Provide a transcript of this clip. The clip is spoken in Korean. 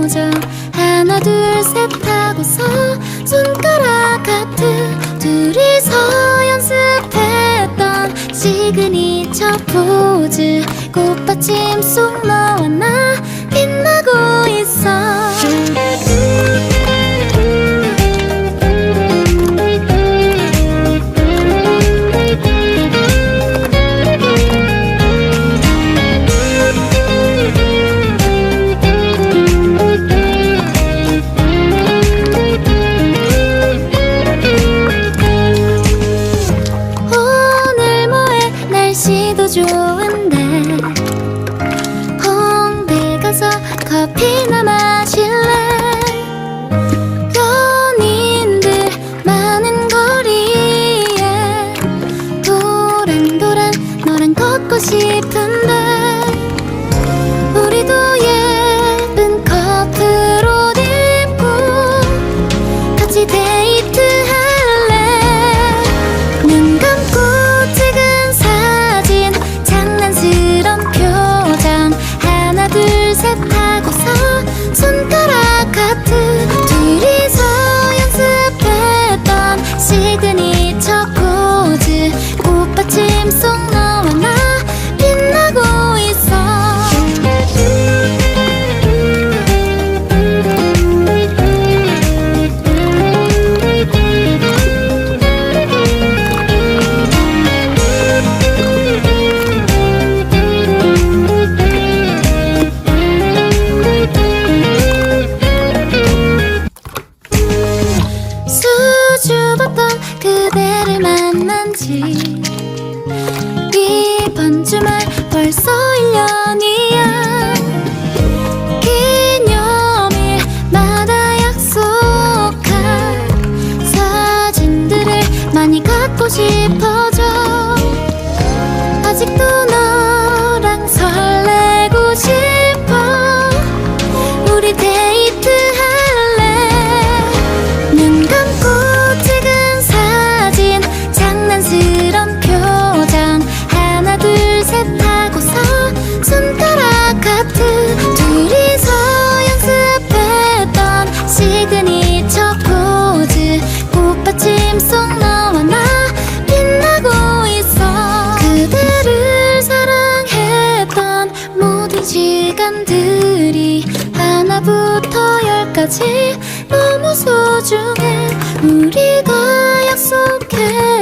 표정 하나 둘 셋 하고서 손가락 하트 둘이서 연습했던 시그니처 포즈 꽃받침 속 너와 나 빛나고 있어. 날씨도 좋은데 홍대 가서 커피나 마실래? 연인들 많은 거리에 도란도란 너랑 걷고 싶은데 우리도 예쁜 커플 옷 입고 같이 데이트 할래? 눈 감고 찍은 사진 장난스런 표정 하나 둘 셋 하고서 손가락 하트 둘이서 연습했던 시그니처 포즈 꽃받침 속 너와 나 빛나고 있어. 수줍었던 그대를 만난 지 이번 주말 벌써 1년이야. 기념일마다 약속한 사진들을 많이 갖고 싶어져. 아직도 너랑 설레고 싶어. 우리 데이트 할래? 눈 감고 찍은 사진 장난스런 표정 하나 둘 셋 하고서 손가락 하트 둘이서 연습했던 시그니처 포즈 꽃받침 속 너와 나 빛나고 있어. 그대를 사랑했던 모든 시간들이 하나부터 열까지 너무 소중해. 우리가 약속해